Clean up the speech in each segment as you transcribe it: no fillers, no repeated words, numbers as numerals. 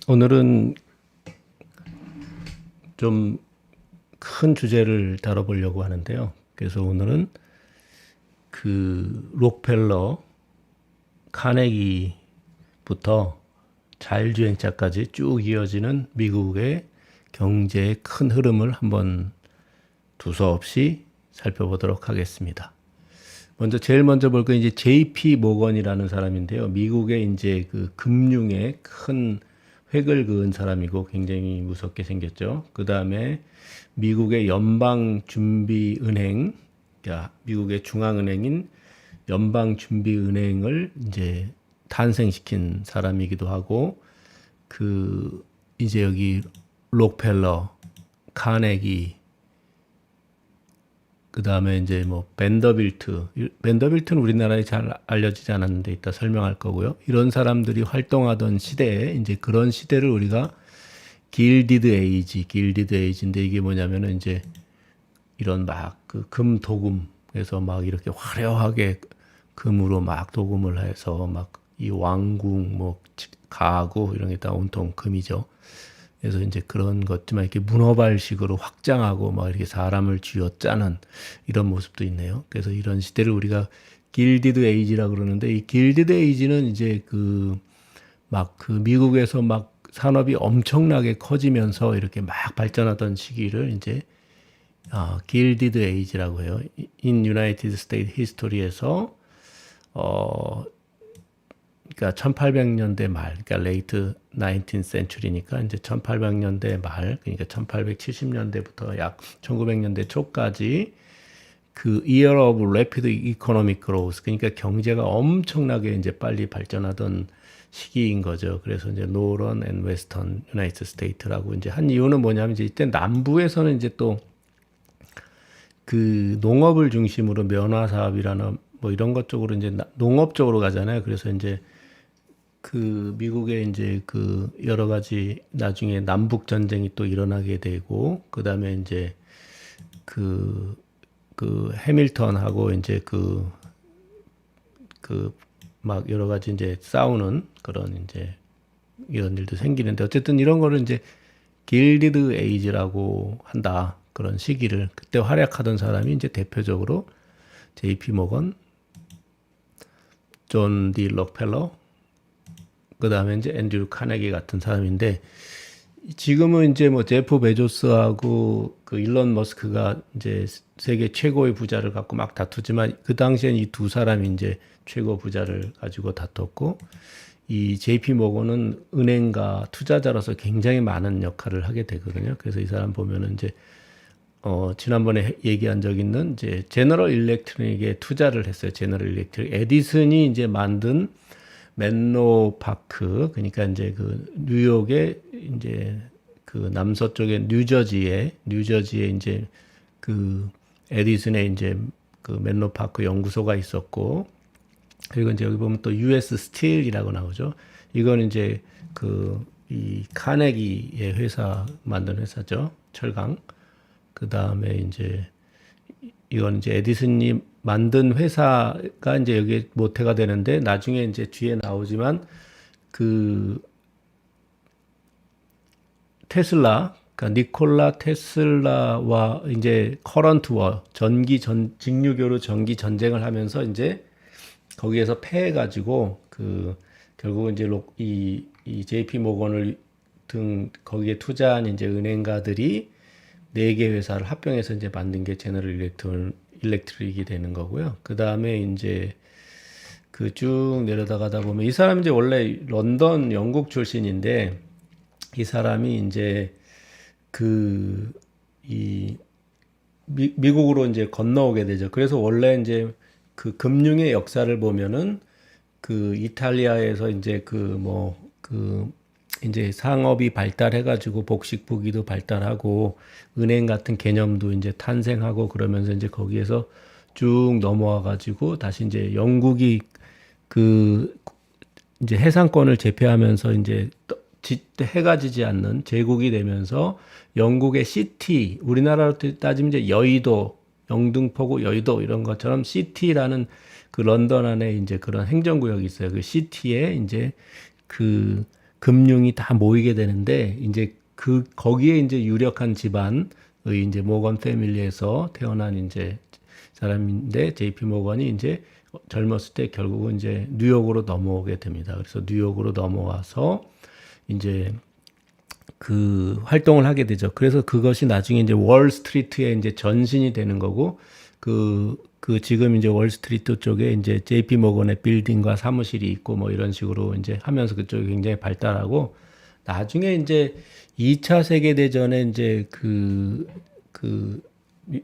오늘은 좀 큰 주제를 다뤄보려고 하는데요. 그래서 오늘은 그 록펠러, 카네기부터 자율주행차까지 쭉 이어지는 미국의 경제의 큰 흐름을 한번 두서없이 살펴보도록 하겠습니다. 제일 먼저 볼 건 이제 JP 모건이라는 사람인데요. 미국의 이제 그 금융의 큰 획을 그은 사람이고 굉장히 무섭게 생겼죠. 그 다음에 미국의 연방준비은행, 그러니까 미국의 중앙은행인 연방준비은행을 이제 탄생시킨 사람이기도 하고, 그 이제 여기 록펠러, 카네기, 그 다음에 이제 뭐 벤더빌트는 우리나라에 잘 알려지지 않았는데 이따 설명할 거고요. 이런 사람들이 활동하던 시대에 이제 그런 시대를 우리가 길디드 에이지인데, 이게 뭐냐면은 이제 이런 막 그 금 도금, 그래서 막 이렇게 화려하게 금으로 막 도금을 해서 막 이 왕궁 뭐 가구 이런 게 다 온통 금이죠. 그래서 이제 그런 것지만 이렇게 문어발식으로 확장하고 막 이렇게 사람을 쥐어짜는 이런 모습도 있네요. 그래서 이런 시대를 우리가 길디드 에이지라 그러는데, 이 길디드 에이지는 이제 그 막 그 미국에서 막 산업이 엄청나게 커지면서 이렇게 막 발전하던 시기를 이제 길디드 에이지라고 해요. In United States History에서 그러니까 1800년대 말, 그러니까 late 19th century니까 이제 1800년대 말, 그러니까 1870년대부터 약 1900년대 초까지 그 year of rapid economic growth, 그러니까 경제가 엄청나게 이제 빨리 발전하던 시기인 거죠. 그래서 이제 노런 앤 웨스턴 유나이티드 스테이트라고 이제 한 이유는 뭐냐면, 이제 이때 남부에서는 이제 또 그 농업을 중심으로 면화 사업이라는 뭐 이런 것 쪽으로 이제 농업 쪽으로 가잖아요. 그래서 이제 그 미국의 이제 그 여러 가지 나중에 남북 전쟁이 또 일어나게 되고, 그 다음에 이제 그 해밀턴하고 이제 막 여러 가지 이제 싸우는 그런 이제 이런 일도 생기는데, 어쨌든 이런 거를 이제 길디드 에이지라고 한다. 그런 시기를 그때 활약하던 사람이 이제 대표적으로 JP 모건, 존 디 록펠러, 그 다음에 이제 앤드류 카네기 같은 사람인데, 지금은 이제 뭐 제프 베조스하고 그 일론 머스크가 이제 세계 최고의 부자를 갖고 막 다투지만, 그 당시엔 이 두 사람이 이제 최고 부자를 가지고 다퉜고, 이 JP 모건은 은행가 투자자로서 굉장히 많은 역할을 하게 되거든요. 그래서 이 사람 보면은 이제 지난번에 얘기한 적 있는 이제 제너럴 일렉트릭에 투자를 했어요. 제너럴 일렉트릭. 에디슨이 이제 만든 맨로 파크, 그러니까 이제 그 뉴욕의 이제 그 남서쪽의 뉴저지에 이제 그 에디슨의 이제 그 맨로 파크 연구소가 있었고, 그리고 이제 여기 보면 또 US 스틸이라고 나오죠. 이건 이제 그 이 카네기의 회사 만든 회사죠. 철강. 그 다음에 이제 이건 이제 에디슨이 만든 회사가 이제 여기 모태가 되는데, 나중에 이제 뒤에 나오지만 그 테슬라, 그러니까 니콜라 테슬라와 이제 커런트 워, 직류교류 전기 전쟁을 하면서 이제 거기에서 패해가지고 그 결국은 이제 이 JP 모건을 거기에 투자한 이제 은행가들이 4개 회사를 합병해서 이제 만든 게 제너럴 일렉트릭이 되는 거고요. 그 다음에 이제 그 쭉 내려다가다 보면, 이 사람이 이제 원래 런던 영국 출신인데, 이 사람이 이제 미국으로 이제 건너오게 되죠. 그래서 원래 이제 그 금융의 역사를 보면은 그 이탈리아에서 이제 이제 상업이 발달해가지고 복식 부기도 발달하고 은행 같은 개념도 이제 탄생하고, 그러면서 이제 거기에서 쭉 넘어와가지고 다시 이제 영국이 그 이제 해상권을 제패하면서 이제 해가 지지 않는 제국이 되면서 영국의 시티, 우리나라로 따지면 이제 여의도, 영등포구 여의도 이런 것처럼 시티라는 그 런던 안에 이제 그런 행정구역이 있어요. 그 시티에 이제 그 금융이 다 모이게 되는데 이제 그 거기에 이제 유력한 집안의 이제 모건 패밀리에서 태어난 이제 사람인데 JP 모건이 이제 젊었을 때 결국은 이제 뉴욕으로 넘어오게 됩니다. 그래서 뉴욕으로 넘어와서 이제 그 활동을 하게 되죠. 그래서 그것이 나중에 이제 월스트리트에 이제 전신이 되는 거고 그 지금 이제 월스트리트 쪽에 이제 JP 모건의 빌딩과 사무실이 있고 뭐 이런 식으로 이제 하면서 그쪽이 굉장히 발달하고 나중에 이제 2차 세계 대전에 이제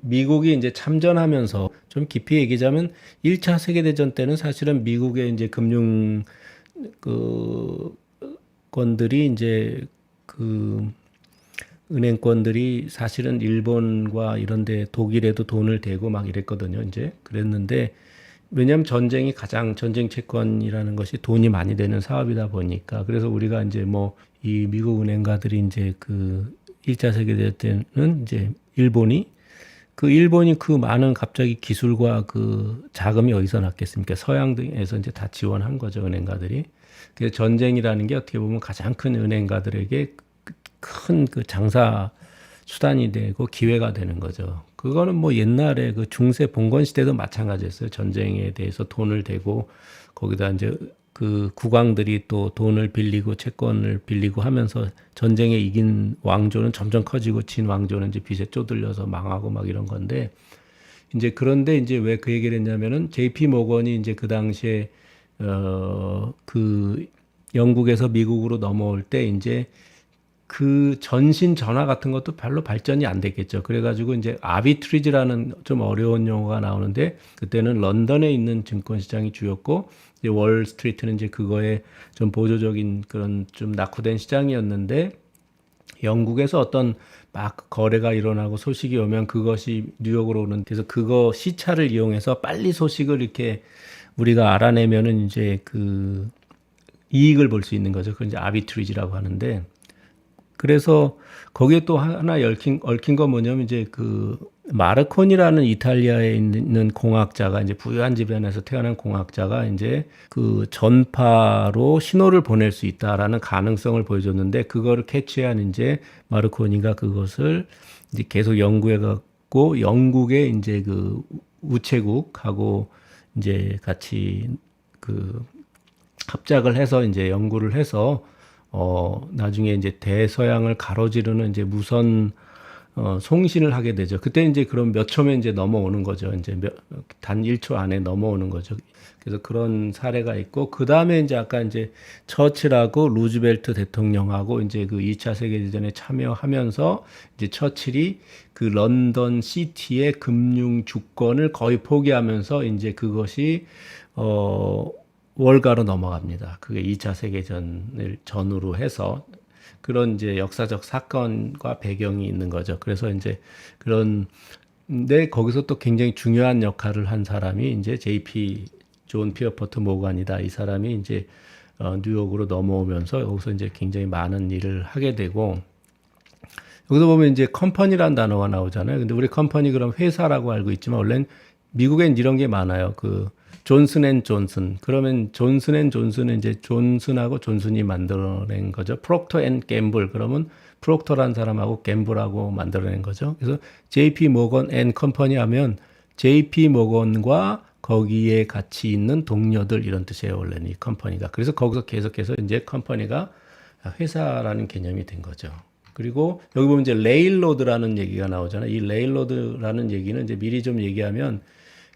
미국이 이제 참전하면서 좀 깊이 얘기하자면 1차 세계 대전 때는 사실은 미국의 이제 금융 그 건들이 이제 그 은행권들이 사실은 일본과 이런데 독일에도 돈을 대고 막 이랬거든요. 이제 그랬는데 왜냐하면 전쟁이 가장 전쟁 채권이라는 것이 돈이 많이 되는 사업이다 보니까 그래서 우리가 이제 뭐 이 미국 은행가들이 이제 그 1차 세계대전 때는 이제 일본이 그 많은 갑자기 기술과 그 자금이 어디서 났겠습니까? 서양 등에서 이제 다 지원한 거죠, 은행가들이. 그래서 전쟁이라는 게 어떻게 보면 가장 큰 은행가들에게 큰 그 장사 수단이 되고 기회가 되는 거죠. 그거는 뭐 옛날에 그 중세 봉건 시대도 마찬가지였어요. 전쟁에 대해서 돈을 대고 거기다 이제 그 국왕들이 또 돈을 빌리고 채권을 빌리고 하면서 전쟁에 이긴 왕조는 점점 커지고 진 왕조는 이제 빚에 쪼들려서 망하고 막 이런 건데 이제 그런데 이제 왜 그 얘기를 했냐면은 JP 모건이 이제 그 당시에 그 영국에서 미국으로 넘어올 때 이제 그 전신 전화 같은 것도 별로 발전이 안 됐겠죠. 그래가지고 이제 아비트리지라는 좀 어려운 용어가 나오는데 그때는 런던에 있는 증권시장이 주였고 이제 월스트리트는 이제 그거에 좀 보조적인 그런 좀 낙후된 시장이었는데 영국에서 어떤 막 거래가 일어나고 소식이 오면 그것이 뉴욕으로 오는 그래서 그거 시차를 이용해서 빨리 소식을 이렇게 우리가 알아내면은 이제 그 이익을 볼 수 있는 거죠. 그건 이제 아비트리지라고 하는데 그래서 거기에 또 하나 얽힌 건 뭐냐면 이제 그 마르코니라는 이탈리아에 있는 공학자가 이제 부유한 집안에서 태어난 공학자가 이제 그 전파로 신호를 보낼 수 있다라는 가능성을 보여줬는데 그거를 캐치한 이제 마르코니가 그것을 이제 계속 연구해 갖고 영국의 이제 그 우체국하고 이제 같이 그 합작을 해서 이제 연구를 해서 나중에 이제 대서양을 가로지르는 이제 무선 송신을 하게 되죠. 그때 이제 그럼 몇 초면 이제 넘어오는 거죠. 이제 단 1초 안에 넘어오는 거죠. 그래서 그런 사례가 있고 그 다음에 이제 아까 이제 처칠하고 루즈벨트 대통령하고 이제 그 2차 세계대전에 참여하면서 이제 처칠이 그 런던 시티의 금융 주권을 거의 포기하면서 이제 그것이 월가로 넘어갑니다. 그게 2차 세계전을 전후로 해서 그런 이제 역사적 사건과 배경이 있는 거죠. 그래서 이제 그런데 거기서 또 굉장히 중요한 역할을 한 사람이 이제 존 피어포트 모건이다. 이 사람이 이제 뉴욕으로 넘어오면서 여기서 이제 굉장히 많은 일을 하게 되고 여기서 보면 이제 컴퍼니란 단어가 나오잖아요. 근데 우리 컴퍼니 그럼 회사라고 알고 있지만 원래는 미국엔 이런 게 많아요. 그 존슨 앤 존슨. 그러면 존슨 앤 존슨은 이제 존슨하고 존슨이 만들어낸 거죠. 프록터 앤 갬블. 그러면 프록터란 사람하고 갬블하고 만들어낸 거죠. 그래서 JP 모건 앤 컴퍼니 하면 JP 모건과 거기에 같이 있는 동료들 이런 뜻이에요. 원래는 이 컴퍼니가. 그래서 거기서 계속해서 이제 컴퍼니가 회사라는 개념이 된 거죠. 그리고 여기 보면 이제 레일로드라는 얘기가 나오잖아요. 이 레일로드라는 얘기는 이제 미리 좀 얘기하면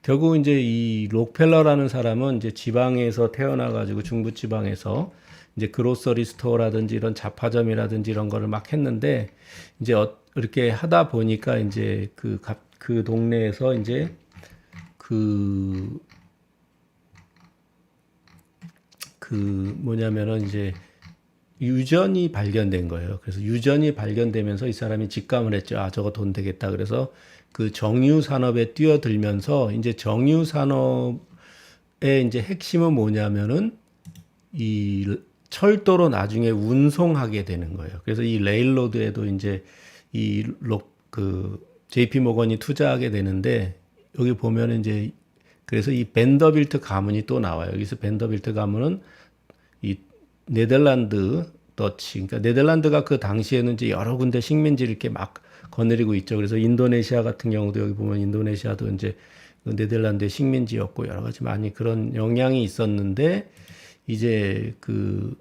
결국 이제 이 록펠러라는 사람은 이제 지방에서 태어나가지고 중부 지방에서 이제 그로서리 스토어라든지 이런 잡화점이라든지 이런 거를 막 했는데 이제 이렇게 하다 보니까 이제 그 동네에서 이제 뭐냐면은 이제 유전이 발견된 거예요. 그래서 유전이 발견되면서 이 사람이 직감을 했죠. 아, 저거 돈 되겠다. 그래서 그 정유 산업에 뛰어들면서 이제 정유 산업의 이제 핵심은 뭐냐면은 이 철도로 나중에 운송하게 되는 거예요. 그래서 이 레일로드에도 이제 JP 모건이 투자하게 되는데 여기 보면은 이제 그래서 이 벤더빌트 가문이 또 나와요. 여기서 벤더빌트 가문은 이 네덜란드 더치. 그러니까 네덜란드가 그 당시에는 이제 여러 군데 식민지를 이렇게 막 거느리고 있죠. 그래서 인도네시아 같은 경우도 여기 보면 인도네시아도 이제 그 네덜란드의 식민지였고 여러 가지 많이 그런 영향이 있었는데 이제 그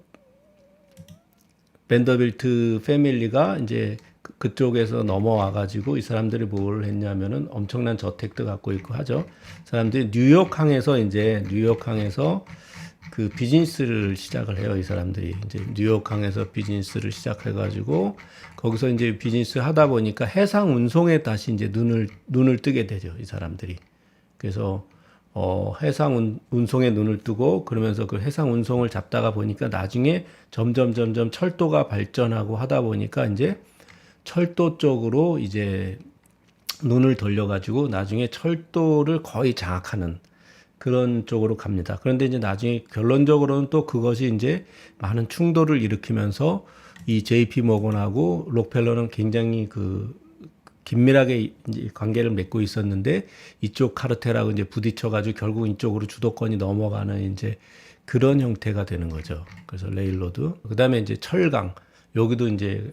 벤더빌트 패밀리가 이제 그쪽에서 넘어와 가지고 이 사람들이 뭘 했냐면은 엄청난 저택도 갖고 있고 하죠. 사람들이 뉴욕항에서 그 비즈니스를 시작을 해요. 이 사람들이 이제 뉴욕항에서 비즈니스를 시작해 가지고 거기서 이제 비즈니스 하다 보니까 해상 운송에 다시 이제 눈을 뜨게 되죠. 이 사람들이. 그래서 해상 운송에 눈을 뜨고 그러면서 그 해상 운송을 잡다가 보니까 나중에 점점 철도가 발전하고 하다 보니까 이제 철도 쪽으로 이제 눈을 돌려가지고 나중에 철도를 거의 장악하는 그런 쪽으로 갑니다. 그런데 이제 나중에 결론적으로는 또 그것이 이제 많은 충돌을 일으키면서 이 JP 모건하고 록펠러는 굉장히 그 긴밀하게 이제 관계를 맺고 있었는데 이쪽 카르텔하고 이제 부딪혀가지고 결국 이쪽으로 주도권이 넘어가는 이제 그런 형태가 되는 거죠. 그래서 레일로드. 그다음에 이제 철강. 여기도 이제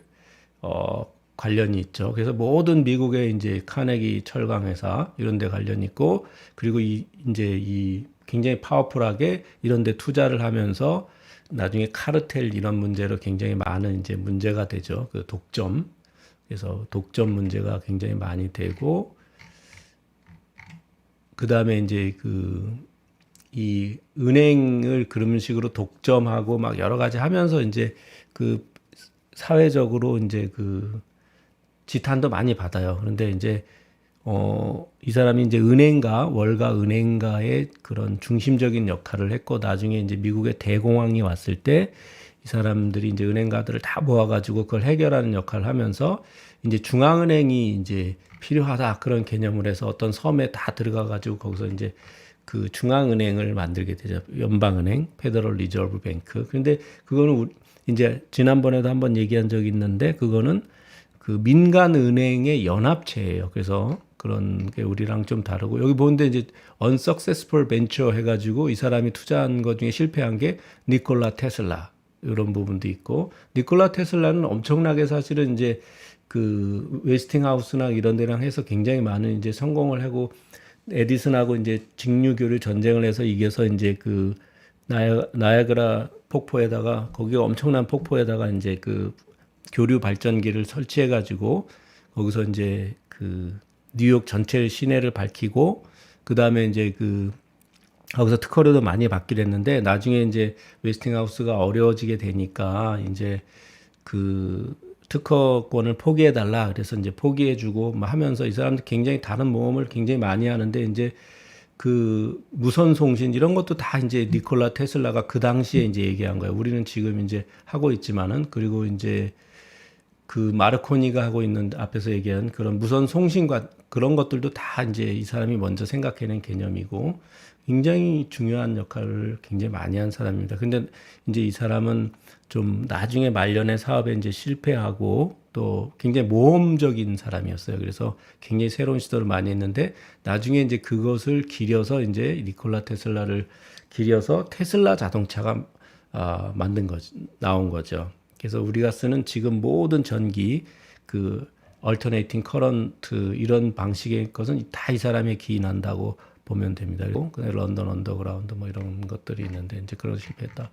관련이 있죠. 그래서 모든 미국의 이제 카네기 철강 회사 이런 데 관련이 있고 그리고 이제 이 굉장히 파워풀하게 이런 데 투자를 하면서 나중에 카르텔 이런 문제로 굉장히 많은 이제 문제가 되죠. 그 독점. 그래서 독점 문제가 굉장히 많이 되고 그다음에 이제 이 은행을 그런 식으로 독점하고 막 여러 가지 하면서 이제 그 사회적으로 이제 그 지탄도 많이 받아요. 그런데 이제 이 사람이 이제 월가 은행가의 그런 중심적인 역할을 했고 나중에 이제 미국의 대공황이 왔을 때 이 사람들이 이제 은행가들을 다 모아가지고 그걸 해결하는 역할을 하면서 이제 중앙은행이 이제 필요하다 그런 개념을 해서 어떤 섬에 다 들어가가지고 거기서 이제 그 중앙은행을 만들게 되죠. 연방은행, 페더럴 리저브 뱅크. 근데 그거는 이제 지난번에도 한번 얘기한 적이 있는데 그거는 그 민간 은행의 연합체예요. 그래서 그런 게 우리랑 좀 다르고 여기 보는데 이제 unsuccessful venture 해가지고 이 사람이 투자한 것 중에 실패한 게 니콜라 테슬라 이런 부분도 있고 니콜라 테슬라는 엄청나게 사실은 이제 그 웨스팅하우스나 이런 데랑 해서 굉장히 많은 이제 성공을 하고 에디슨하고 이제 직류교류 전쟁을 해서 이겨서 이제 그 나야그라 폭포에다가 거기가 엄청난 폭포에다가 이제 그 교류 발전기를 설치해 가지고 거기서 이제 그 뉴욕 전체 시내를 밝히고 그다음에 이제 그 거기서 특허료도 많이 받기로 했는데 나중에 이제 웨스팅하우스가 어려워지게 되니까 이제 그 특허권을 포기해 달라 그래서 이제 포기해 주고 막 하면서 이 사람들 굉장히 다른 모험을 굉장히 많이 하는데 이제 그 무선 송신 이런 것도 다 이제 니콜라 테슬라가 그 당시에 이제 얘기한 거예요. 우리는 지금 이제 하고 있지만은 그리고 이제 그 마르코니가 하고 있는 앞에서 얘기한 그런 무선 송신과 그런 것들도 다 이제 이 사람이 먼저 생각해낸 개념이고 굉장히 중요한 역할을 굉장히 많이 한 사람입니다. 근데 이제 이 사람은 좀 나중에 말년의 사업에 이제 실패하고 또 굉장히 모험적인 사람이었어요. 그래서 굉장히 새로운 시도를 많이 했는데 나중에 이제 그것을 기려서 이제 니콜라 테슬라를 기려서 테슬라 자동차가 나온 거죠. 그래서 우리가 쓰는 지금 모든 전기 그 얼터네이팅 커런트 이런 방식의 것은 다 이 사람에 기인한다고 보면 됩니다. 그리고 런던 언더그라운드 뭐 이런 것들이 있는데 이제 그런 실패했다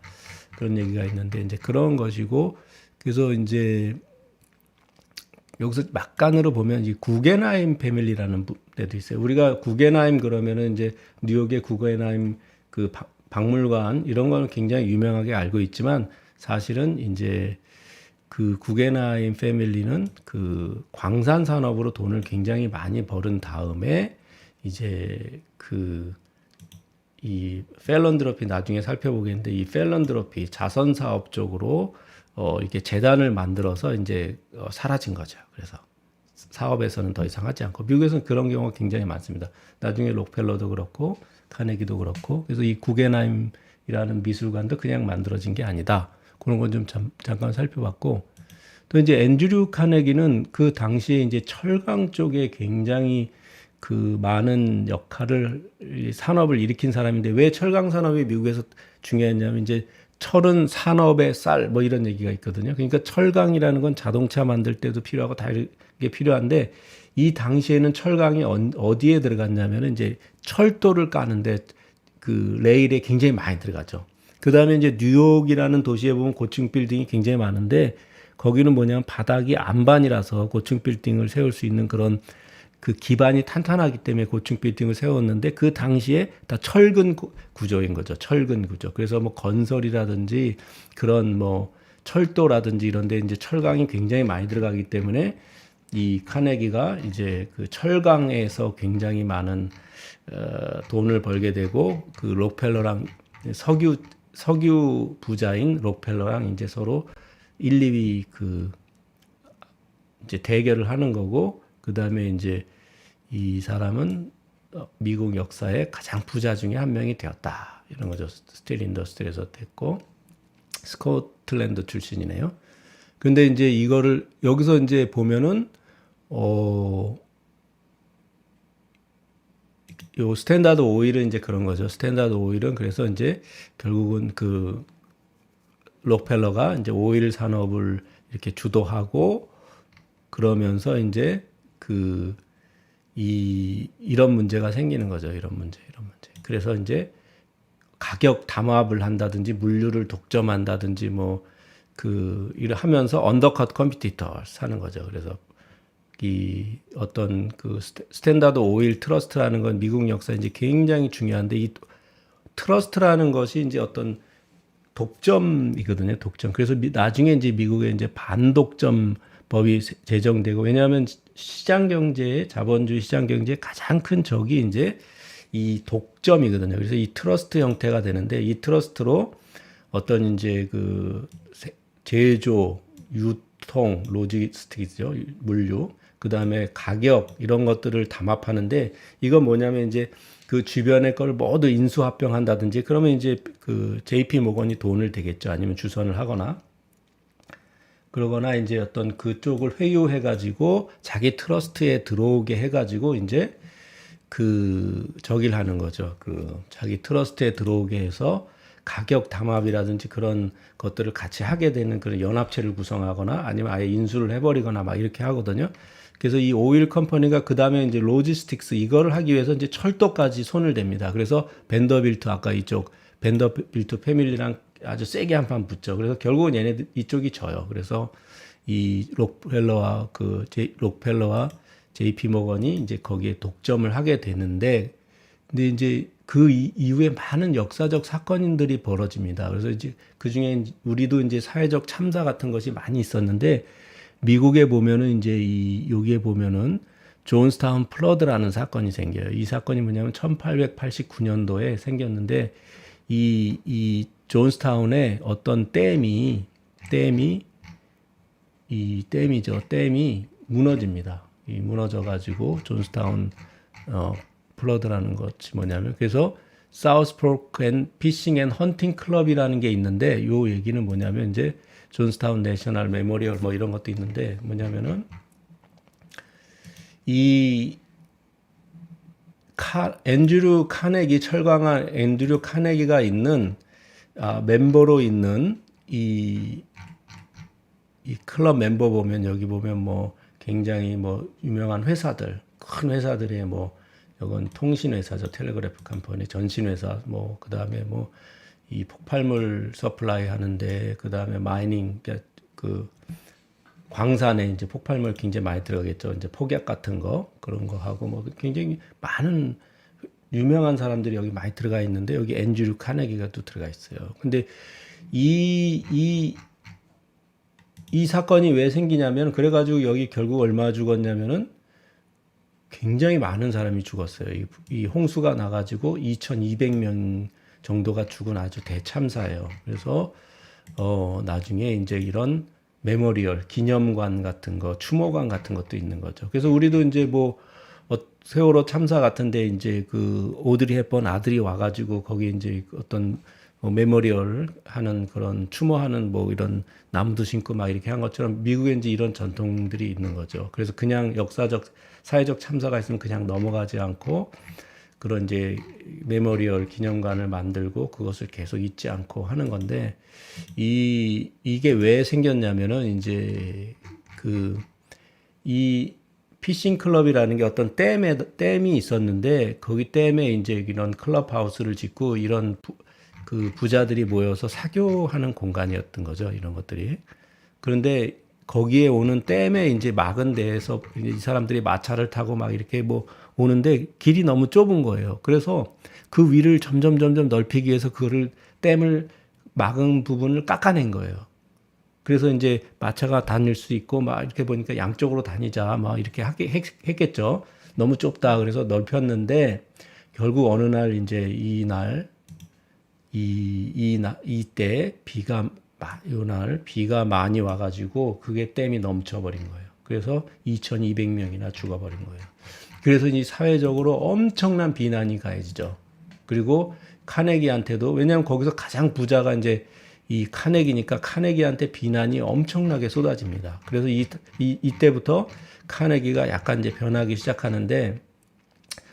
그런 얘기가 있는데 이제 그런 것이고 그래서 이제 여기서 막간으로 보면 이 구겐하임 패밀리라는 데도 있어요. 우리가 구겐하임 그러면은 이제 뉴욕의 구겐하임 그 박물관 이런 거는 굉장히 유명하게 알고 있지만 사실은 이제 그 구겐하임 패밀리는 그 광산 산업으로 돈을 굉장히 많이 벌은 다음에 이제 그 이 펠런드로피 나중에 살펴보겠는데 이 펠런드로피 자선 사업 쪽으로 이렇게 재단을 만들어서 이제 사라진 거죠. 그래서 사업에서는 더 이상 하지 않고 미국에서는 그런 경우가 굉장히 많습니다. 나중에 록펠러도 그렇고 카네기도 그렇고 그래서 이 구겐하임이라는 미술관도 그냥 만들어진 게 아니다. 그런 건 좀 잠깐 살펴봤고 또 이제 앤드류 카네기는 그 당시에 이제 철강 쪽에 굉장히 그 많은 역할을 산업을 일으킨 사람인데 왜 철강 산업이 미국에서 중요했냐면 이제 철은 산업의 쌀 뭐 이런 얘기가 있거든요. 그러니까 철강이라는 건 자동차 만들 때도 필요하고 다 이게 필요한데 이 당시에는 철강이 어디에 들어갔냐면은 이제 철도를 까는데 그 레일에 굉장히 많이 들어가죠. 그다음에 이제 뉴욕이라는 도시에 보면 고층 빌딩이 굉장히 많은데 거기는 뭐냐면 바닥이 안반이라서 고층 빌딩을 세울 수 있는 그런 그 기반이 탄탄하기 때문에 고층 빌딩을 세웠는데 그 당시에 다 철근 구조인 거죠. 철근 구조. 그래서 뭐 건설이라든지 그런 뭐 철도라든지 이런 데 이제 철강이 굉장히 많이 들어가기 때문에 이 카네기가 이제 그 철강에서 굉장히 많은 돈을 벌게 되고 그 록펠러랑 석유 부자인 록펠러랑 이제 서로 1, 2위 그 이제 대결을 하는 거고 그다음에 이제 이 사람은 미국 역사의 가장 부자 중에 한 명이 되었다. 이런 거죠. 스틸 인더스트리에서 됐고 스코틀랜드 출신이네요. 근데 이제 이거를 여기서 이제 보면은 요 스탠다드 오일은 이제 그런 거죠. 스탠다드 오일은 그래서 이제 결국은 그 록펠러가 이제 오일 산업을 이렇게 주도하고 그러면서 이제 그 이런 문제가 생기는 거죠. 이런 문제. 그래서 이제 가격 담합을 한다든지 물류를 독점한다든지 뭐 그 일을 하면서 언더컷 컴피티터 사는 거죠. 그래서 이 어떤 그 스탠다드 오일 트러스트라는 건 미국 역사에 이제 굉장히 중요한데 이 트러스트라는 것이 이제 어떤 독점이거든요. 독점. 그래서 나중에 이제 미국에 이제 반독점 법이 제정되고 왜냐하면 시장 경제의 자본주의 시장 경제의 가장 큰 적이 이제 이 독점이거든요. 그래서 이 트러스트 형태가 되는데 이 트러스트로 어떤 이제 그 제조, 유통, 로지스틱이죠. 물류, 그다음에 가격 이런 것들을 담합하는데 이건 뭐냐면 이제 그 주변의 걸 모두 인수합병한다든지 그러면 이제 그 JP 모건이 돈을 대겠죠. 아니면 주선을 하거나 그러거나 이제 어떤 그쪽을 회유해 가지고 자기 트러스트에 들어오게 해 가지고 이제 그 저기를 하는 거죠. 그 자기 트러스트에 들어오게 해서 가격 담합이라든지 그런 것들을 같이 하게 되는 그런 연합체를 구성하거나 아니면 아예 인수를 해버리거나 막 이렇게 하거든요. 그래서 이 오일 컴퍼니가 그 다음에 이제 로지스틱스 이거를 하기 위해서 이제 철도까지 손을 댑니다. 그래서 밴더빌트 아까 이쪽 밴더빌트 패밀리랑 아주 세게 한판 붙죠. 그래서 결국은 얘네들 이쪽이 져요. 그래서 이 록펠러와 JP 모건이 이제 거기에 독점을 하게 되는데 근데 이제 그 이후에 많은 역사적 사건들이 벌어집니다. 그래서 이제 그 중에 우리도 이제 사회적 참사 같은 것이 많이 있었는데 미국에 보면은 이제 여기에 보면은 존스타운 플러드라는 사건이 생겨요. 이 사건이 뭐냐면 1889년도에 생겼는데 이 존스타운에 어떤 댐이 무너집니다. 이 무너져 가지고 존스타운 플러드라는 것이 뭐냐면 그래서 사우스포크 앤 피싱 앤 헌팅 클럽이라는 게 있는데 요 얘기는 뭐냐면 이제 존스타운 내셔널 메모리얼 뭐 이런 것도 있는데 뭐냐면은 앤드류 카네기 철강한 앤드류 카네기가 있는 멤버로 있는 이 클럽 멤버 보면 여기 보면 뭐 굉장히 뭐 유명한 회사들 큰 회사들의 뭐 이건 통신 회사죠. 텔레그래프 컴퍼니, 전신 회사 뭐 그다음에 뭐 이 폭발물 서플라이 하는데 그다음에 마이닝 그 광산에 이제 폭발물 굉장히 많이 들어가겠죠. 이제 폭약 같은 거 그런 거 하고 뭐 굉장히 많은 유명한 사람들이 여기 많이 들어가 있는데 여기 앤드류 카네기가 또 들어가 있어요. 근데 이 사건이 왜 생기냐면 그래가지고 여기 결국 얼마 죽었냐면은 굉장히 많은 사람이 죽었어요. 이 홍수가 나가지고 2,200명 정도가 죽은 아주 대참사예요. 그래서 나중에 이제 이런 메모리얼 기념관 같은 거, 추모관 같은 것도 있는 거죠. 그래서 우리도 이제 뭐 세월호 참사 같은데 이제 그 오드리 헵번 아들이 와가지고 거기 이제 어떤 메모리얼 하는 그런 추모하는 뭐 이런 나무도 심고 막 이렇게 한 것처럼 미국에 이제 이런 전통들이 있는 거죠. 그래서 그냥 역사적 사회적 참사가 있으면 그냥 넘어가지 않고 그런 이제 메모리얼 기념관을 만들고 그것을 계속 잊지 않고 하는 건데 이게 왜 생겼냐면은 이제 이 피싱 클럽이라는 게 어떤 댐이 있었는데 거기 댐에 이제 이런 클럽하우스를 짓고 이런 그 부자들이 모여서 사교하는 공간이었던 거죠. 이런 것들이. 그런데 거기에 오는 댐에 이제 막은 데에서 이 사람들이 마차를 타고 막 이렇게 뭐 오는데 길이 너무 좁은 거예요. 그래서 그 위를 점점 넓히기 위해서 그거를 댐을 막은 부분을 깎아낸 거예요. 그래서 이제 마차가 다닐 수 있고 막 이렇게 보니까 양쪽으로 다니자 막 이렇게 했겠죠. 너무 좁다. 그래서 넓혔는데 결국 어느 날 이제 이때 요날 비가 많이 와가지고 그게 댐이 넘쳐버린 거예요. 그래서 2,200명이나 죽어버린 거예요. 그래서 이 사회적으로 엄청난 비난이 가해지죠. 그리고 카네기한테도 왜냐하면 거기서 가장 부자가 이제 이 카네기니까 카네기한테 비난이 엄청나게 쏟아집니다. 그래서 이때부터 카네기가 약간 이제 변하기 시작하는데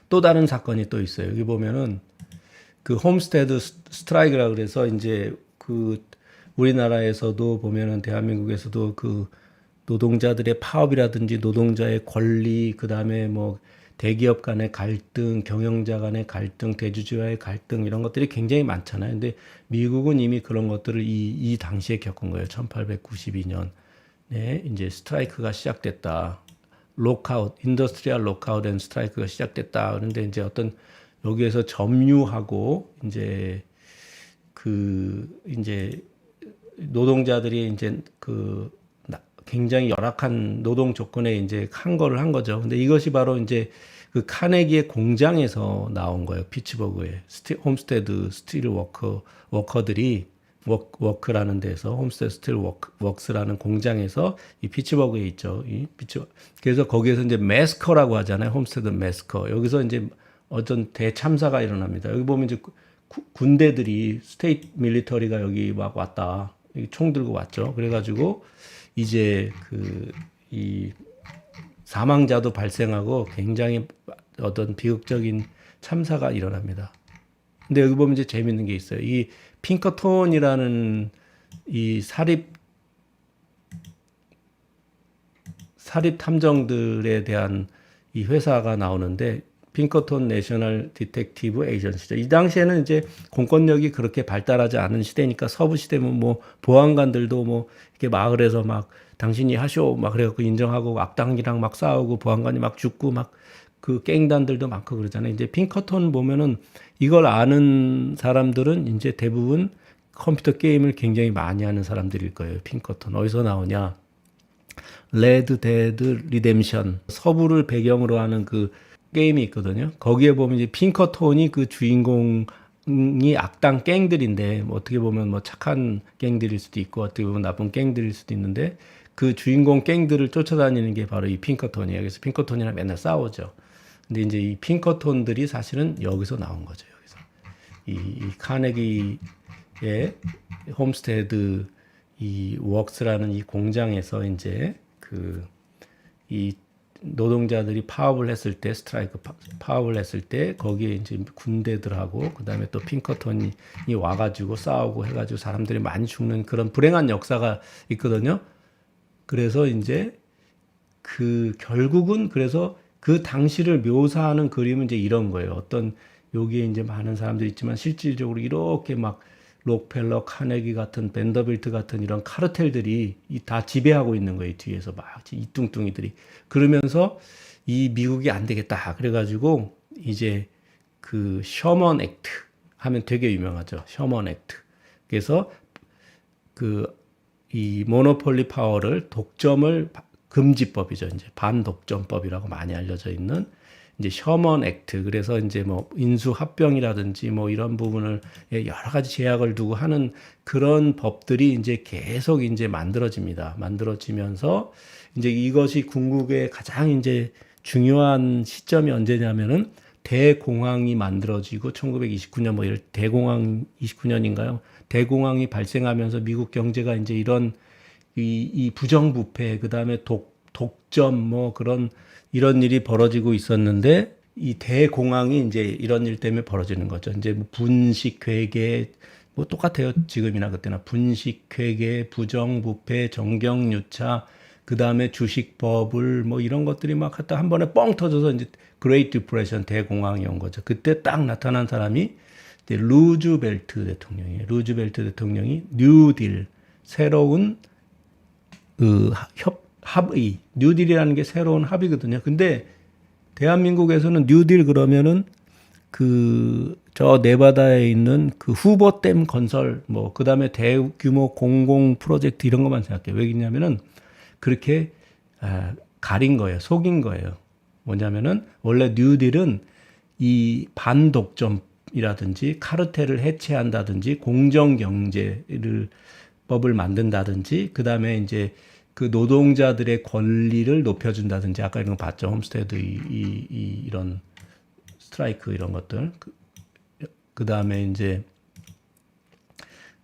또 다른 사건이 또 있어요. 여기 보면은 그 홈스테드 스트라이크라 그래서 이제 그 우리나라에서도 보면은 대한민국에서도 그 노동자들의 파업이라든지 노동자의 권리 그다음에 뭐 대기업 간의 갈등, 경영자 간의 갈등, 대주주와의 갈등 이런 것들이 굉장히 많잖아요. 근데 미국은 이미 그런 것들을 이 당시에 겪은 거예요. 1892년. 네, 이제 스트라이크가 시작됐다. 록아웃, 인더스트리얼 록아웃 앤 스트라이크가 시작됐다. 그런데 이제 어떤 여기에서 점유하고 이제 노동자들이 이제 굉장히 열악한 노동 조건에 이제 한 거를 한 거죠. 근데 이것이 바로 이제 그 카네기의 공장에서 나온 거예요. 피츠버그에 홈스테드 스틸 워커들이 워크라는 데서 홈스테드 스틸 워크스라는 공장에서 이 피츠버그에 있죠. 그래서 거기에서 이제 매스커라고 하잖아요. 홈스테드 매스커. 여기서 이제 어떤 대참사가 일어납니다. 여기 보면 이제 군대들이 스테이트 밀리터리가 여기 막 왔다. 총 들고 왔죠. 그래가지고 이제 이 사망자도 발생하고 굉장히 어떤 비극적인 참사가 일어납니다. 근데 여기 보면 이제 재밌는 게 있어요. 이 핑커톤이라는 이 사립 탐정들에 대한 이 회사가 나오는데 핑커톤 내셔널 디텍티브 에이전시죠. 이 당시에는 이제 공권력이 그렇게 발달하지 않은 시대니까 서부 시대면 뭐 보안관들도 뭐 이렇게 마을에서 막 당신이 하쇼 막 그래갖고 인정하고 악당이랑 막 싸우고 보안관이 막 죽고 막 그 갱단들도 많고 그러잖아요. 이제 핑커톤 보면은 이걸 아는 사람들은 이제 대부분 컴퓨터 게임을 굉장히 많이 하는 사람들일 거예요. 핑커톤 어디서 나오냐? 레드 데드 리뎀션 서부를 배경으로 하는 그 게임이 있거든요. 거기에 보면 이제 핑커톤이 그 주인공이 악당 갱들인데 뭐 어떻게 보면 뭐 착한 갱들일 수도 있고 어떻게 보면 나쁜 갱들일 수도 있는데 그 주인공 갱들을 쫓아다니는 게 바로 이 핑커톤이에요. 그래서 핑커톤이랑 맨날 싸우죠. 근데 이제 이 핑커톤들이 사실은 여기서 나온 거죠. 여기서 이 카네기의 홈스테드 이 웍스라는 이 공장에서 이제 이 노동자들이 파업을 했을 때 파업을 했을 때 거기에 이제 군대들하고 그다음에 또 핑커톤이 와가지고 싸우고 해가지고 사람들이 많이 죽는 그런 불행한 역사가 있거든요. 그래서 이제 결국은 그래서 그 당시를 묘사하는 그림은 이제 이런 거예요. 어떤 여기에 이제 많은 사람들이 있지만 실질적으로 이렇게 막 록펠러, 카네기 같은 벤더빌트 같은 이런 카르텔들이 다 지배하고 있는 거예요. 뒤에서 막 이 뚱뚱이들이. 그러면서 이 미국이 안 되겠다. 그래가지고 이제 그 셔먼 액트 하면 되게 유명하죠. 셔먼 액트. 그래서 이 모노폴리 파워를 독점을 금지법이죠. 이제 반독점법이라고 많이 알려져 있는 이제 셔먼 액트. 그래서 이제 뭐 인수합병이라든지 뭐 이런 부분을 여러 가지 제약을 두고 하는 그런 법들이 이제 계속 이제 만들어집니다. 만들어지면서 이제 이것이 궁극의 가장 이제 중요한 시점이 언제냐면은 대공황이 만들어지고 1929년 뭐 이럴 대공황 29년인가요? 대공황이 발생하면서 미국 경제가 이제 이런 이 부정부패 그다음에 독점 뭐 이런 일이 벌어지고 있었는데 이 대공황이 이제 이런 일 때문에 벌어지는 거죠. 이제 뭐 분식 회계 뭐 똑같아요. 지금이나 그때나 분식 회계, 부정부패, 정경유착, 그 다음에 주식버블 뭐 이런 것들이 막 갖다 한 번에 뻥 터져서 이제 그레이트 디프레션 대공황이 온 거죠. 그때 딱 나타난 사람이 이제 루즈벨트 대통령이에요. 루즈벨트 대통령이 뉴딜 새로운 그 합의 뉴딜이라는 게 새로운 합의거든요. 근데 대한민국에서는 뉴딜 그러면은 그 저 네바다에 있는 그 후보댐 건설 뭐 그다음에 대규모 공공 프로젝트 이런 것만 생각해요. 왜냐면은 그렇게 가린 거예요. 속인 거예요. 뭐냐면은 원래 뉴딜은 이 반독점이라든지 카르텔을 해체한다든지 공정 경제를 법을 만든다든지 그다음에 이제 그 노동자들의 권리를 높여준다든지 아까 이런 거 봤죠. 홈스테드 이런 스트라이크 이런 것들 그다음에 이제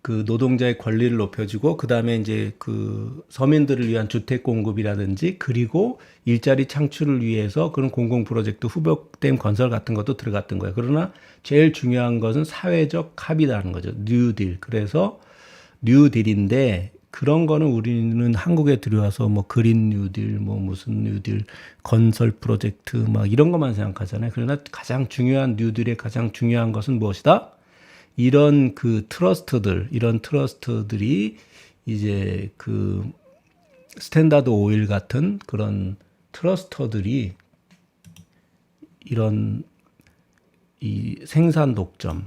그 노동자의 권리를 높여주고 그다음에 이제 그 서민들을 위한 주택 공급이라든지 그리고 일자리 창출을 위해서 그런 공공 프로젝트 후보댐 건설 같은 것도 들어갔던 거예요. 그러나 제일 중요한 것은 사회적 합의라는 거죠. 뉴딜. 그래서 뉴딜인데 그런 거는 우리는 한국에 들어와서 뭐 그린 뉴딜, 뭐 무슨 뉴딜, 건설 프로젝트 막 이런 것만 생각하잖아요. 그러나 가장 중요한 뉴딜의 가장 중요한 것은 무엇이다? 이런 그 트러스트들, 이런 트러스트들이 이제 그 스탠다드 오일 같은 그런 트러스터들이 이런 이 생산 독점,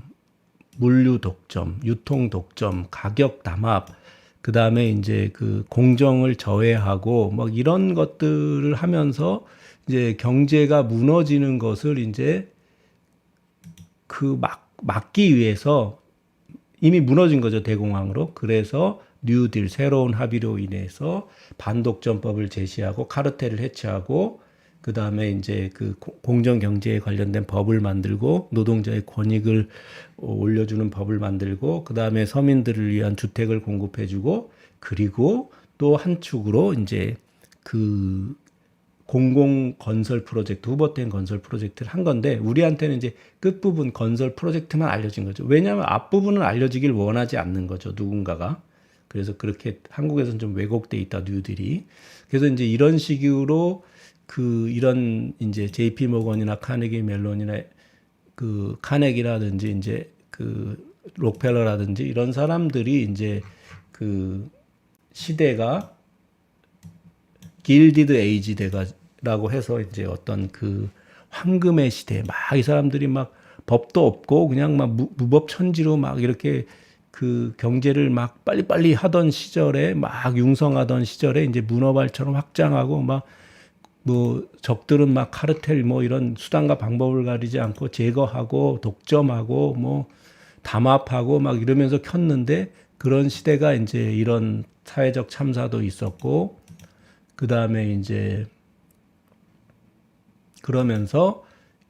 물류 독점, 유통 독점, 가격 담합, 그 다음에 이제 그 공정을 저해하고 막 이런 것들을 하면서 이제 경제가 무너지는 것을 이제 그 막기 위해서 이미 무너진 거죠. 대공황으로. 그래서 뉴딜 새로운 합의로 인해서 반독점법을 제시하고 카르텔을 해체하고 그 다음에 이제 그 공정 경제에 관련된 법을 만들고 노동자의 권익을 올려주는 법을 만들고 그 다음에 서민들을 위한 주택을 공급해주고 그리고 또 한 축으로 이제 그 공공 건설 프로젝트 후보된 건설 프로젝트를 한 건데 우리한테는 이제 끝부분 건설 프로젝트만 알려진 거죠. 왜냐하면 앞부분은 알려지길 원하지 않는 거죠. 누군가가. 그래서 그렇게 한국에서는 좀 왜곡돼 있다 뉴딜이. 그래서 이제 이런 식으로 그 이런 이제 JP 모건이나 카네기 멜론이나 그 카네기라든지 이제 그 록펠러라든지 이런 사람들이 이제 그 시대가 길디드 에이지 대가라고 해서 이제 어떤 그 황금의 시대 막 이 사람들이 막 법도 없고 그냥 막 무법천지로 막 이렇게 그 경제를 막 빨리빨리 하던 시절에 막 융성하던 시절에 이제 문어발처럼 확장하고 막 뭐 적들은 막 카르텔 뭐 이런 수단과 방법을 가리지 않고 제거하고 독점하고 뭐 담합하고 막 이러면서 켰는데 그런 시대가 이제 이런 사회적 참사도 있었고 그 다음에 이제 그러면서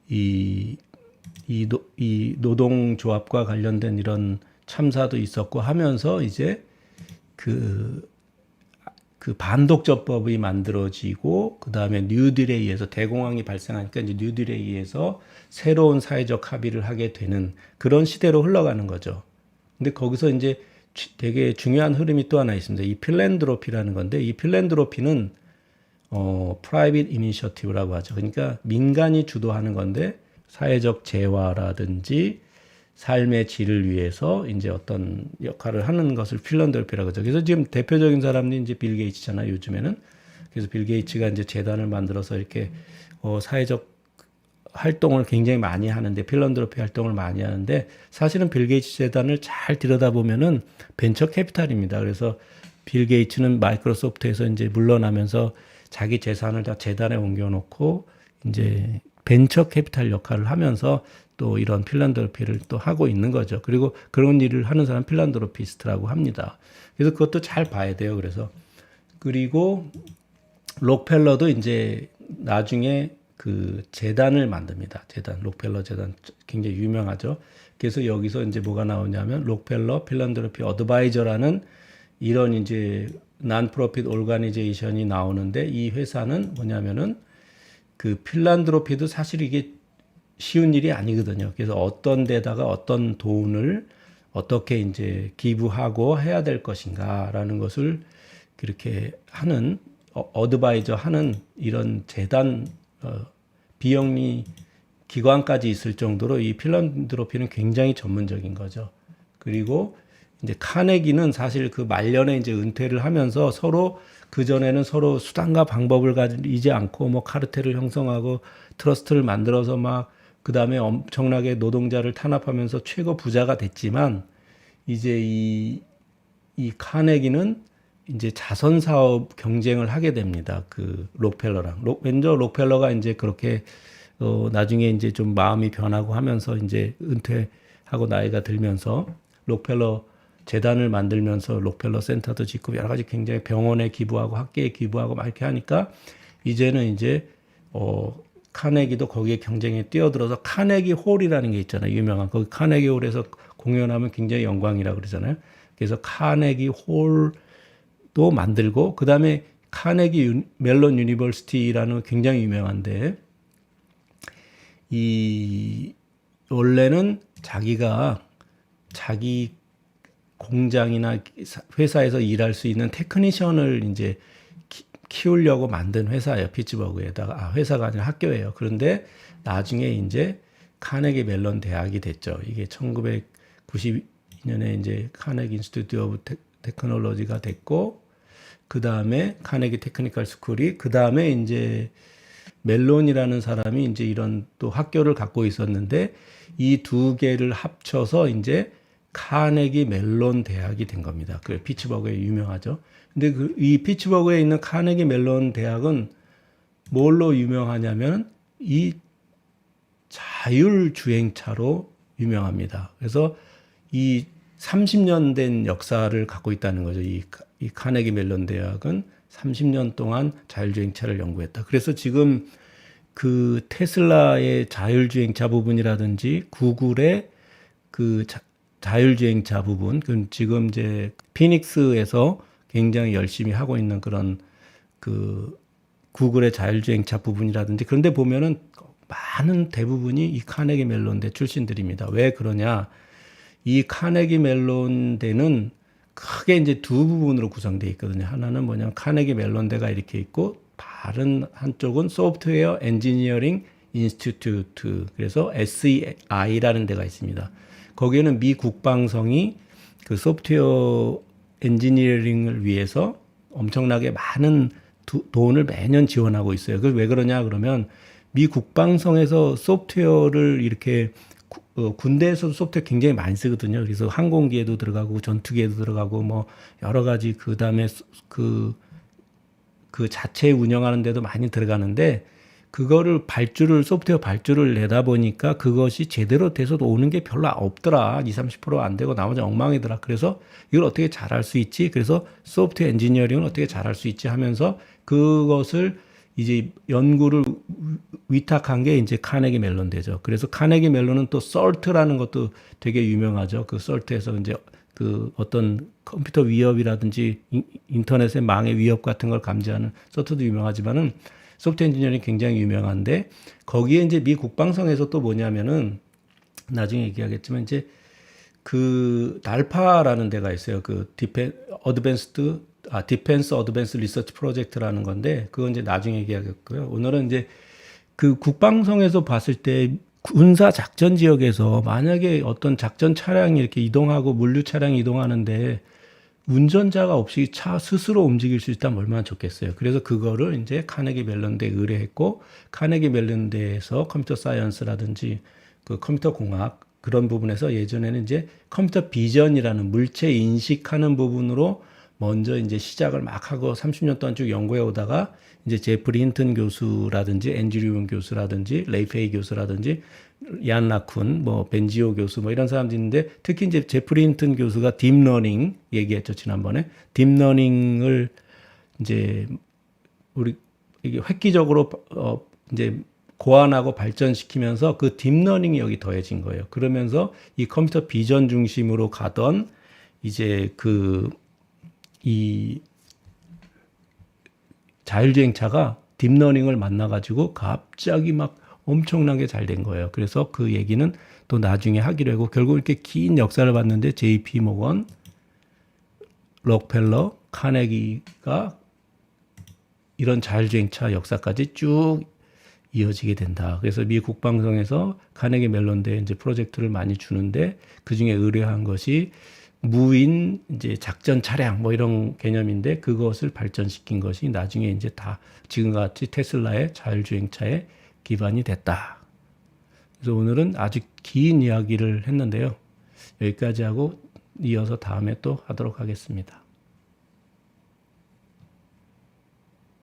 이 노동조합과 관련된 이런 참사도 있었고 하면서 이제 그 반독점법이 만들어지고 그 다음에 뉴딜에 의해서 대공황이 발생하니까 이제 뉴딜에 의해서 새로운 사회적 합의를 하게 되는 그런 시대로 흘러가는 거죠. 근데 거기서 이제 되게 중요한 흐름이 또 하나 있습니다. 이 필랜드로피라는 건데 이 필랜드로피는 프라이빗 이니셔티브라고 하죠. 그러니까 민간이 주도하는 건데 사회적 재화라든지 삶의 질을 위해서 이제 어떤 역할을 하는 것을 필란델피라고 하죠. 그래서 지금 대표적인 사람이 이제 빌 게이츠잖아요, 요즘에는. 그래서 빌 게이츠가 이제 재단을 만들어서 이렇게 사회적 활동을 굉장히 많이 하는데 필란드로피 활동을 많이 하는데 사실은 빌 게이츠 재단을 잘 들여다보면은 벤처 캐피탈입니다. 그래서 빌 게이츠는 마이크로소프트에서 이제 물러나면서 자기 재산을 다 재단에 옮겨놓고 이제 벤처 캐피탈 역할을 하면서 또 이런 필란드로피를 또 하고 있는 거죠. 그리고 그런 일을 하는 사람 필란드로피스트라고 합니다. 그래서 그것도 잘 봐야 돼요. 그래서 그리고 록펠러도 이제 나중에 그 재단을 만듭니다. 재단, 록펠러 재단 굉장히 유명하죠. 그래서 여기서 이제 뭐가 나오냐면 록펠러 필란드로피 어드바이저라는 이런 이제 난프로핏 오르가니제이션이 나오는데 이 회사는 뭐냐면은 그 필란드로피도 사실 이게 쉬운 일이 아니거든요. 그래서 어떤 데다가 어떤 돈을 어떻게 이제 기부하고 해야 될 것인가라는 것을 그렇게 하는 어드바이저 하는 이런 재단 비영리 기관까지 있을 정도로 이 필란드로피는 굉장히 전문적인 거죠. 그리고 이제 카네기는 사실 그 말년에 이제 은퇴를 하면서 서로 그 전에는 서로 수단과 방법을 가리지 않고 뭐 카르텔을 형성하고 트러스트를 만들어서 막 그 다음에 엄청나게 노동자를 탄압하면서 최고 부자가 됐지만 이제 이 카네기는 이제 자선 사업 경쟁을 하게 됩니다. 그 록펠러랑 왠저 록펠러가 이제 그렇게 나중에 이제 좀 마음이 변하고 하면서 이제 은퇴하고 나이가 들면서 록펠러 재단을 만들면서 록펠러 센터도 짓고 여러 가지 굉장히 병원에 기부하고 학계에 기부하고 막 이렇게 하니까 이제는 이제 카네기도 거기에 경쟁에 뛰어들어서 카네기 홀이라는 게 있잖아요. 유명한 거기 카네기 홀에서 공연하면 굉장히 영광이라고 그러잖아요. 그래서 카네기 홀도 만들고 그다음에 카네기 멜론 유니버시티라는 굉장히 유명한데 이 원래는 자기가 자기 공장이나 회사에서 일할 수 있는 테크니션을 이제 키우려고 만든 회사예요. 피츠버그에다가 회사가 아니라 학교예요. 그런데 나중에 이제 카네기 멜론 대학이 됐죠. 이게 1992년에 이제 카네기 인스티튜트 오브 테크놀로지가 됐고 그 다음에 카네기 테크니컬 스쿨이 그 다음에 이제 멜론이라는 사람이 이제 이런 또 학교를 갖고 있었는데 이 두 개를 합쳐서 이제 카네기 멜론 대학이 된 겁니다. 그 피츠버그에 유명하죠. 근데 이 피츠버그에 있는 카네기 멜론 대학은 뭘로 유명하냐면 이 자율주행차로 유명합니다. 그래서 이 30년 된 역사를 갖고 있다는 거죠. 이 카네기 멜론 대학은 30년 동안 자율주행차를 연구했다. 그래서 지금 그 테슬라의 자율주행차 부분이라든지 구글의 그 자율주행차 부분, 그 지금 이제 피닉스에서 굉장히 열심히 하고 있는 그런 그 구글의 자율주행차 부분이라든지 그런데 보면은 많은 대부분이 이 카네기 멜론대 출신들입니다. 왜 그러냐? 이 카네기 멜론대는 크게 이제 두 부분으로 구성되어 있거든요. 하나는 뭐냐면 카네기 멜론대가 이렇게 있고 다른 한쪽은 소프트웨어 엔지니어링 인스티튜트 그래서 SEI라는 데가 있습니다. 거기에는 미 국방성이 그 소프트웨어 엔지니어링을 위해서 엄청나게 많은 돈을 매년 지원하고 있어요. 그 왜 그러냐 그러면 미 국방성에서 소프트웨어를 이렇게 군대에서도 소프트웨어 굉장히 많이 쓰거든요. 그래서 항공기에도 들어가고 전투기에도 들어가고 뭐 여러 가지 그 다음에 그 자체 운영하는 데도 많이 들어가는데 그거를 소프트웨어 발주를 내다 보니까 그것이 제대로 돼서도 오는 게 별로 없더라. 20-30%안 되고 나머지 엉망이더라. 그래서 이걸 어떻게 잘할 수 있지? 그래서 소프트웨어 엔지니어링을 어떻게 잘할 수 있지 하면서 그것을 이제 연구를 위탁한 게 이제 카네기 멜론대죠. 그래서 카네기 멜론은 또 솔트라는 것도 되게 유명하죠. 그 솔트에서 이제 그 어떤 컴퓨터 위협이라든지 인터넷의 망의 위협 같은 걸 감지하는 솔트도 유명하지만은 소프트웨어 엔지니어링 굉장히 유명한데 거기에 이제 미 국방성에서 또 뭐냐면은 나중에 얘기하겠지만 이제 그 달파라는 데가 있어요. 그 디펜스 어드밴스 리서치 프로젝트라는 건데 그건 이제 나중에 얘기하겠고요. 오늘은 이제 그 국방성에서 봤을 때 군사 작전 지역에서 만약에 어떤 작전 차량이 이렇게 이동하고 물류 차량이 이동하는데 운전자가 없이 차 스스로 움직일 수 있다면 얼마나 좋겠어요. 그래서 그거를 이제 카네기 멜론대에 의뢰했고 카네기 멜론대에서 컴퓨터 사이언스라든지 그 컴퓨터 공학 그런 부분에서 예전에는 이제 컴퓨터 비전이라는 물체 인식하는 부분으로 먼저 이제 시작을 막 하고 30년 동안 쭉 연구해 오다가 이제 제프리 힌튼 교수라든지 앤드류 융 교수라든지 레이페이 교수라든지 얀 라쿤, 뭐 벤지오 교수 뭐 이런 사람들이 있는데 특히 이제 제프리 힌튼 교수가 딥러닝 얘기했죠 지난번에 딥러닝을 이제 우리 이게 획기적으로 이제 고안하고 발전시키면서 그 딥러닝이 여기 더해진 거예요. 그러면서 이 컴퓨터 비전 중심으로 가던 이제 이 자율주행차가 딥러닝을 만나가지고 갑자기 막 엄청나게 잘 된 거예요. 그래서 그 얘기는 또 나중에 하기로 하고 결국 이렇게 긴 역사를 봤는데 JP 모건, 록펠러, 카네기가 이런 자율주행차 역사까지 쭉 이어지게 된다. 그래서 미 국방성에서 카네기 멜론대 이제 프로젝트를 많이 주는데 그 중에 의뢰한 것이 무인 이제 작전 차량 뭐 이런 개념인데 그것을 발전시킨 것이 나중에 이제 다 지금같이 테슬라의 자율주행차에 기반이 됐다. 그래서 오늘은 아주 긴 이야기를 했는데요. 여기까지 하고 이어서 다음에 또 하도록 하겠습니다.